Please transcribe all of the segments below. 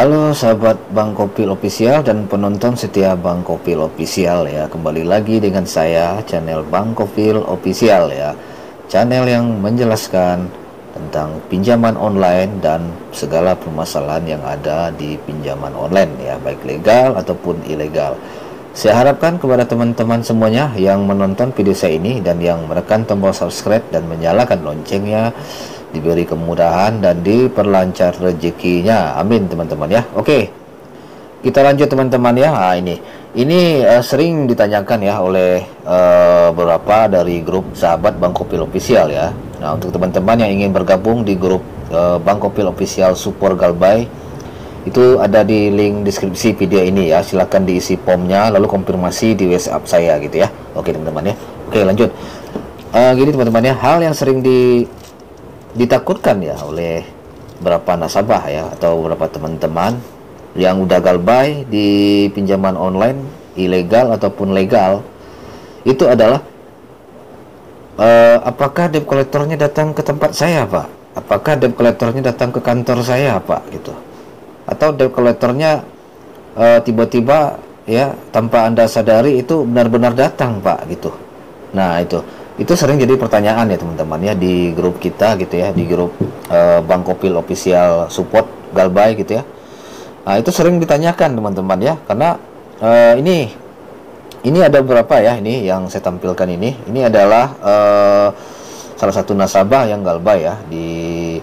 Halo sahabat Bang Kopil Official dan penonton setia Bang Kopil Official ya. Kembali lagi dengan saya, channel Bang Kopil Official ya. Channel yang menjelaskan tentang pinjaman online dan segala permasalahan yang ada di pinjaman online ya, baik legal ataupun ilegal. Saya harapkan kepada teman-teman semuanya yang menonton video saya ini dan yang menekan tombol subscribe dan menyalakan loncengnya diberi kemudahan dan diperlancar rezekinya. Amin teman-teman ya. Oke, kita lanjut teman-teman ya. Nah, ini sering ditanyakan ya oleh beberapa dari grup sahabat Bang Kopil Official ya. Nah, untuk teman-teman yang ingin bergabung di grup Bang Kopil Official Support Galbay, itu ada di link deskripsi video ini ya. Silahkan diisi formnya lalu konfirmasi di WhatsApp saya gitu ya. Oke teman-teman ya. Oke, lanjut. Gini teman-teman ya, hal yang sering ditakutkan ya oleh beberapa nasabah ya atau beberapa teman-teman yang udah galbay di pinjaman online ilegal ataupun legal, itu adalah apakah debt collectornya datang ke tempat saya Pak, apakah debt collectornya datang ke kantor saya Pak gitu, atau debt collectornya tiba-tiba ya tanpa Anda sadari itu benar-benar datang Pak gitu. Nah itu sering jadi pertanyaan ya teman-teman ya di grup kita gitu ya, di grup Bang Kopil Official Support Galbay gitu ya. Nah itu sering ditanyakan teman-teman ya, karena ini ada beberapa ya, ini yang saya tampilkan ini adalah salah satu nasabah yang galbay ya di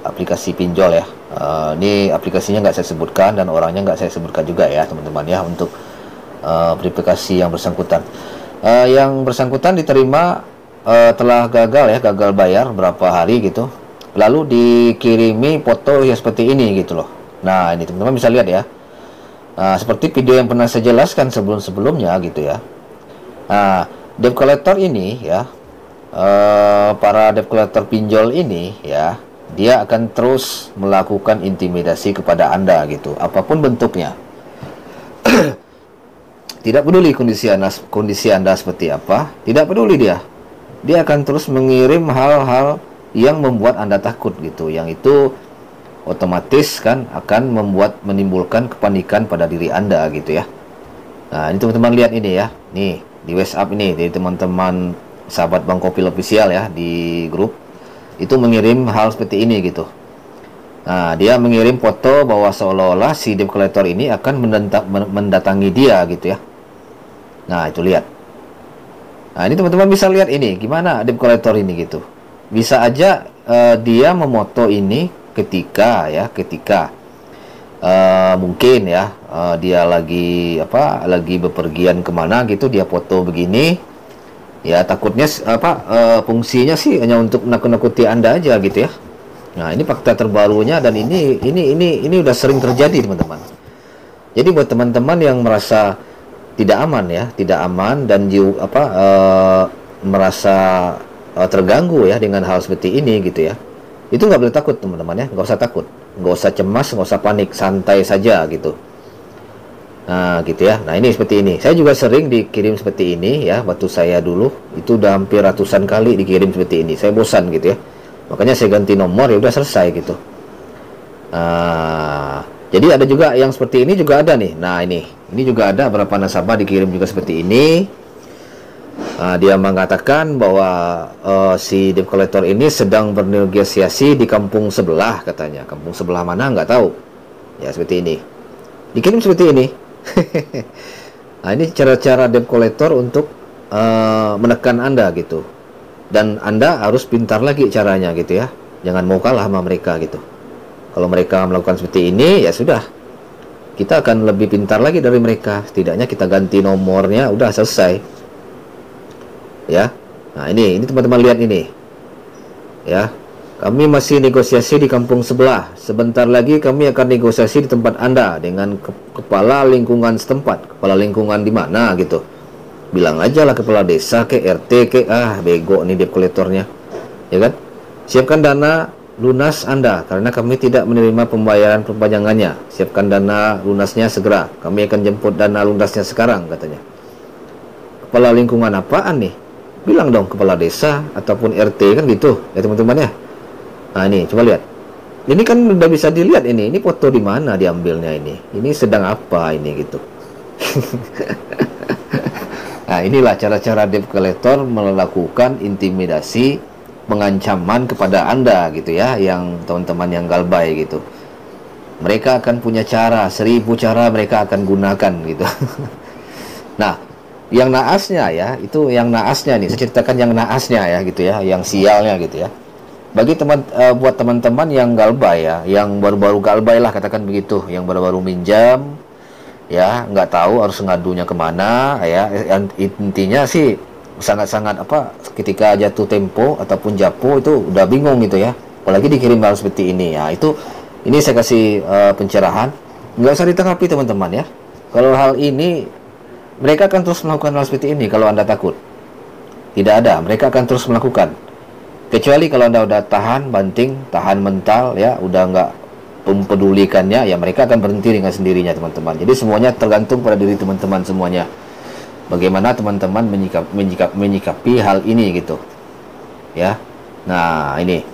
aplikasi pinjol ya. Ini aplikasinya nggak saya sebutkan dan orangnya nggak saya sebutkan juga ya teman-teman ya, untuk verifikasi yang bersangkutan. Yang bersangkutan diterima telah gagal bayar berapa hari gitu, lalu dikirimi foto ya seperti ini gitu loh. Nah ini teman-teman bisa lihat ya, seperti video yang pernah saya jelaskan sebelum-sebelumnya gitu ya. Nah debt collector ini ya, para debt collector pinjol ini ya, dia akan terus melakukan intimidasi kepada Anda gitu, apapun bentuknya. Tidak peduli kondisi anda seperti apa, tidak peduli dia akan terus mengirim hal-hal yang membuat Anda takut gitu, yang itu otomatis kan akan menimbulkan kepanikan pada diri Anda gitu ya. Nah ini teman-teman lihat ini ya, nih di WhatsApp ini dari teman-teman sahabat Bang Kopil Official ya di grup, itu mengirim hal seperti ini gitu. Nah dia mengirim foto bahwa seolah-olah si debt collector ini akan mendatangi dia gitu ya. Nah itu lihat. Nah ini teman-teman bisa lihat ini gimana debt collector ini gitu. Bisa aja dia memoto ini ketika mungkin ya dia lagi bepergian kemana gitu, dia foto begini ya, takutnya fungsinya sih hanya untuk nakut-nakuti Anda aja gitu ya. Nah ini fakta terbarunya dan ini udah sering terjadi teman-teman. Jadi buat teman-teman yang merasa tidak aman dan merasa terganggu ya dengan hal seperti ini gitu ya, itu nggak boleh takut teman-teman ya, nggak usah takut, nggak usah cemas, nggak usah panik, santai saja gitu. Nah gitu ya. Nah ini seperti ini, saya juga sering dikirim seperti ini ya, waktu saya dulu itu udah hampir ratusan kali dikirim seperti ini, saya bosan gitu ya, makanya saya ganti nomor, ya udah selesai gitu. Jadi ada juga yang seperti ini juga ada nih. Nah ini juga ada beberapa nasabah dikirim juga seperti ini. Dia mengatakan bahwa si debt collector ini sedang bernegosiasi di kampung sebelah katanya. Kampung sebelah mana nggak tahu. Ya seperti ini. Dikirim seperti ini. Nah ini cara-cara debt collector untuk menekan Anda gitu. Dan Anda harus pintar lagi caranya gitu ya. Jangan mau kalah sama mereka gitu. Kalau mereka melakukan seperti ini, ya sudah, kita akan lebih pintar lagi dari mereka. Setidaknya kita ganti nomornya, udah selesai. Ya, nah ini teman-teman lihat ini. Ya, kami masih negosiasi di kampung sebelah. Sebentar lagi kami akan negosiasi di tempat Anda dengan kepala lingkungan setempat. Kepala lingkungan di mana gitu? Bilang aja lah kepala desa ke RT ke bego nih debt collectornya, ya kan? Siapkan dana lunas Anda karena kami tidak menerima pembayaran perpanjangannya. Siapkan dana lunasnya segera. Kami akan jemput dana lunasnya sekarang katanya. Kepala lingkungan apaan nih? Bilang dong kepala desa ataupun RT kan gitu ya teman-teman ya. Nah ini coba lihat. Ini kan udah bisa dilihat ini foto di mana diambilnya ini sedang apa ini gitu. Nah, inilah cara-cara debt collector melakukan intimidasi, pengancaman kepada Anda gitu ya, yang teman-teman yang galbay gitu. Mereka akan punya cara, 1000 cara mereka akan gunakan gitu. Nah, yang naasnya ya, itu yang naasnya nih, saya ceritakan yang naasnya ya gitu ya, yang sialnya gitu ya. Bagi buat teman-teman yang galbay ya, yang baru-baru galbay lah katakan begitu, yang baru-baru minjam ya, nggak tahu harus ngadunya kemana ya. Intinya sih sangat-sangat apa, ketika jatuh tempo ataupun japo itu udah bingung gitu ya, apalagi dikirim hal seperti ini ya. Ini saya kasih pencerahan, nggak usah ditanggapi teman-teman ya. Kalau hal ini, mereka akan terus melakukan hal seperti ini kalau Anda takut. Tidak ada, mereka akan terus melakukan. Kecuali kalau Anda udah tahan banting, tahan mental ya, udah nggak mempedulikannya ya, mereka akan berhenti dengan sendirinya teman-teman. Jadi semuanya tergantung pada diri teman-teman semuanya. Bagaimana teman-teman menyikapi hal ini gitu. Ya. Nah, ini.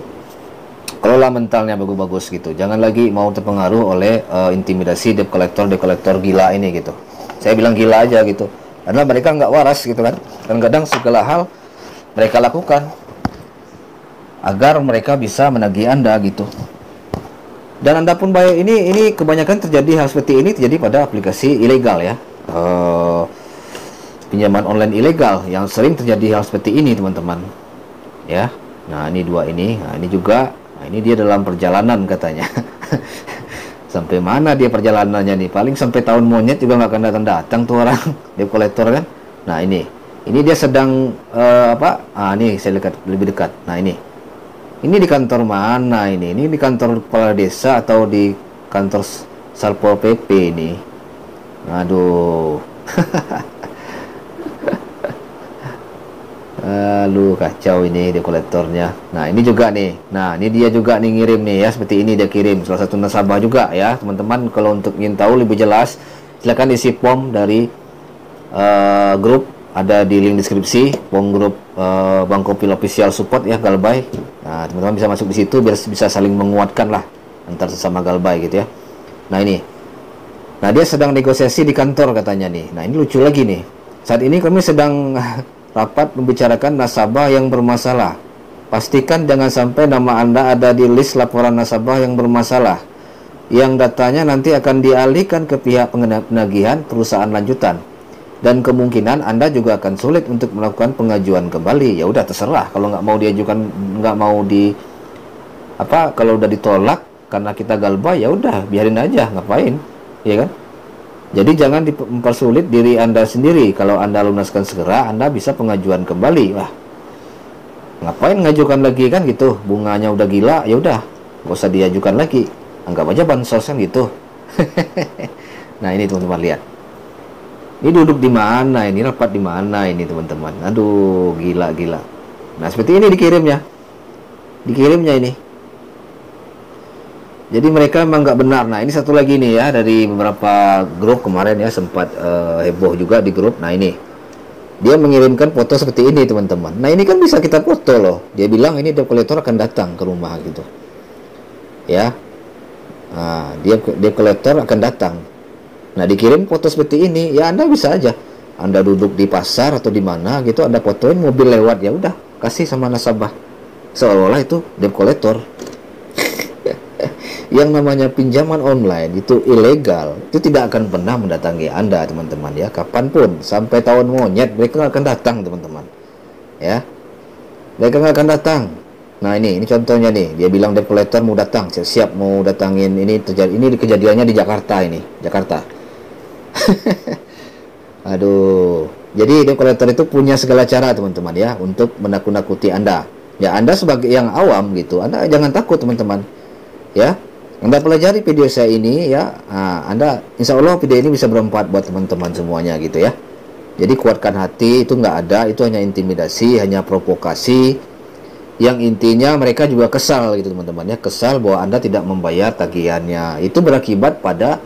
Kelola mentalnya bagus-bagus gitu. Jangan lagi mau terpengaruh oleh intimidasi debt collector gila ini gitu. Saya bilang gila aja gitu. Karena mereka nggak waras gitu kan. Dan kadang segala hal mereka lakukan agar mereka bisa menagih Anda gitu. Dan Anda pun bayar. Ini kebanyakan terjadi hal seperti ini terjadi pada aplikasi ilegal ya. Pinjaman online ilegal yang sering terjadi hal seperti ini teman-teman. Ya. Nah, ini dua ini. Nah, ini juga. Nah, ini dia dalam perjalanan katanya. Sampai mana dia perjalanannya nih? Paling sampai tahun monyet juga nggak akan datang tuh orang debt collector kan. Nah, ini dia sedang apa? Ini saya lihat lebih dekat. Nah, ini di kantor mana ini? Ini di kantor kepala desa atau di kantor Satpol PP ini? Aduh. Lalu kacau ini debt kolektornya. Nah, ini juga nih. Nah, ini dia juga nih ngirim nih ya, seperti ini dia kirim. Salah satu nasabah juga ya, teman-teman. Kalau untuk ingin tahu lebih jelas, silakan isi form dari grup, ada di link deskripsi, form grup Bang Kopil Official Support ya, galbay. Nah, teman-teman bisa masuk di situ biar bisa saling menguatkan lah antar sesama galbay gitu ya. Nah, ini. Nah, dia sedang negosiasi di kantor katanya nih. Nah, ini lucu lagi nih. Saat ini kami sedang rapat membicarakan nasabah yang bermasalah. Pastikan jangan sampai nama Anda ada di list laporan nasabah yang bermasalah, yang datanya nanti akan dialihkan ke pihak penagihan perusahaan lanjutan. Dan kemungkinan Anda juga akan sulit untuk melakukan pengajuan kembali. Ya udah terserah, kalau nggak mau diajukan, nggak mau kalau udah ditolak karena kita galbay, ya udah biarin aja, ngapain, ya kan? Jadi jangan mempersulit diri Anda sendiri. Kalau Anda lunaskan segera, Anda bisa pengajuan kembali. Wah, ngapain ngajukan lagi kan gitu? Bunganya udah gila, ya udah, nggak usah diajukan lagi. Anggap aja bansos kan gitu. Nah, ini teman-teman lihat. Ini duduk di mana? Ini rapat di mana ini teman-teman? Aduh, gila. Nah, seperti ini dikirimnya ini. Jadi mereka memang nggak benar. Nah, ini satu lagi nih ya, dari beberapa grup kemarin ya, sempat heboh juga di grup. Nah, ini dia mengirimkan foto seperti ini teman-teman. Nah, ini kan bisa kita foto loh. Dia bilang ini debt collector akan datang ke rumah gitu ya. Nah, debt collector akan datang. Nah, dikirim foto seperti ini ya, Anda bisa aja, Anda duduk di pasar atau di mana gitu, Anda fotoin mobil lewat, ya udah kasih sama nasabah, seolah-olah itu debt collector. Yang namanya pinjaman online itu ilegal, itu tidak akan pernah mendatangi Anda teman-teman ya, kapanpun, sampai tahun monyet mereka akan datang teman-teman ya, mereka nggak akan datang. Nah, ini contohnya nih, dia bilang debt collector mau datang, siap mau datangin. Ini kejadiannya di Jakarta ini, Jakarta. Aduh, jadi debt collector itu punya segala cara teman-teman ya untuk menakut-nakuti Anda. Ya, Anda sebagai yang awam gitu, Anda jangan takut teman-teman ya. Anda pelajari video saya ini ya. Nah, Anda insya Allah video ini bisa bermanfaat buat teman-teman semuanya gitu ya. Jadi kuatkan hati, itu nggak ada, itu hanya intimidasi, hanya provokasi. Yang intinya mereka juga kesal gitu teman-teman ya, kesal bahwa Anda tidak membayar tagihannya. Itu berakibat pada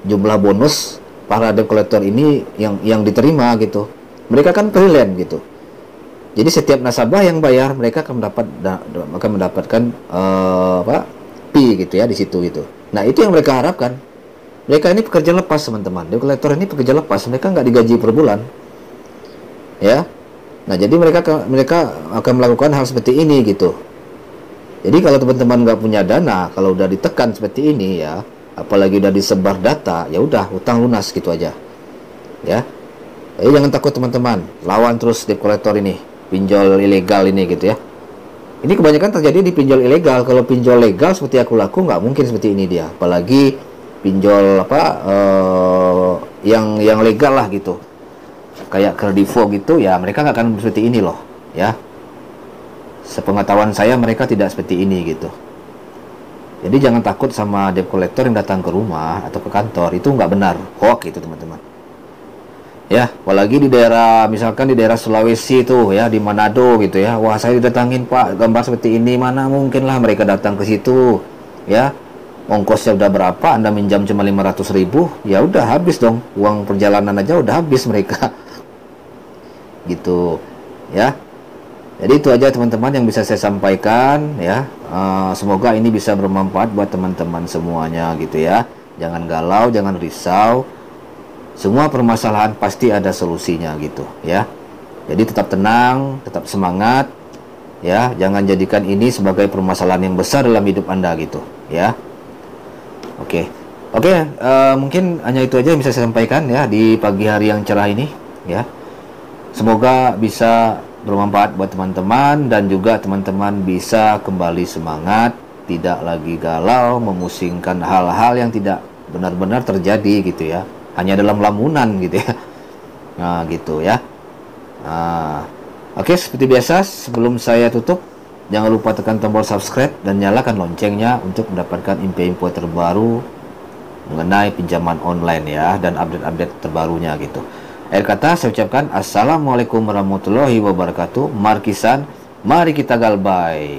jumlah bonus para debt collector ini yang diterima gitu. Mereka kan freelance gitu. Jadi setiap nasabah yang bayar, mereka akan mendapatkan happy gitu ya di situ gitu. Nah, itu yang mereka harapkan. Mereka ini pekerja lepas, teman-teman. Debt collector ini pekerja lepas, mereka nggak digaji per bulan. Ya. Nah, jadi mereka akan melakukan hal seperti ini gitu. Jadi kalau teman-teman nggak punya dana, kalau udah ditekan seperti ini ya, apalagi udah disebar data, ya udah utang lunas gitu aja. Ya. Jadi jangan takut teman-teman, lawan terus debt collector ini, pinjol ilegal ini gitu ya. Ini kebanyakan terjadi di pinjol ilegal. Kalau pinjol legal seperti aku laku nggak mungkin seperti ini dia. Apalagi pinjol yang legal lah gitu. Kayak Kredivo gitu ya, mereka nggak akan seperti ini loh, ya. Sepengetahuan saya mereka tidak seperti ini gitu. Jadi jangan takut sama debt collector yang datang ke rumah atau ke kantor, itu nggak benar, hoax itu teman-teman. Ya, apalagi di daerah, misalkan di daerah Sulawesi itu ya, di Manado gitu ya. Wah, saya didatangin Pak, gambar seperti ini, mana mungkin lah mereka datang ke situ, ya. Ongkosnya udah berapa, Anda minjam cuma 500.000, ya udah habis dong, uang perjalanan aja udah habis mereka. Gitu, ya. Jadi itu aja teman-teman yang bisa saya sampaikan ya. Semoga ini bisa bermanfaat buat teman-teman semuanya gitu ya. Jangan galau, jangan risau. Semua permasalahan pasti ada solusinya gitu ya. Jadi tetap tenang, tetap semangat ya. Jangan jadikan ini sebagai permasalahan yang besar dalam hidup Anda gitu ya. Oke, mungkin hanya itu aja yang bisa saya sampaikan ya di pagi hari yang cerah ini ya. Semoga bisa bermanfaat buat teman-teman dan juga teman-teman bisa kembali semangat, tidak lagi galau, memusingkan hal-hal yang tidak benar-benar terjadi gitu ya, hanya dalam lamunan gitu ya. Nah gitu ya. Oke, seperti biasa sebelum saya tutup, jangan lupa tekan tombol subscribe dan nyalakan loncengnya untuk mendapatkan info-info terbaru mengenai pinjaman online ya, dan update-update terbarunya gitu. Akhir kata saya ucapkan assalamualaikum warahmatullahi wabarakatuh. Markisan, mari kita galbay.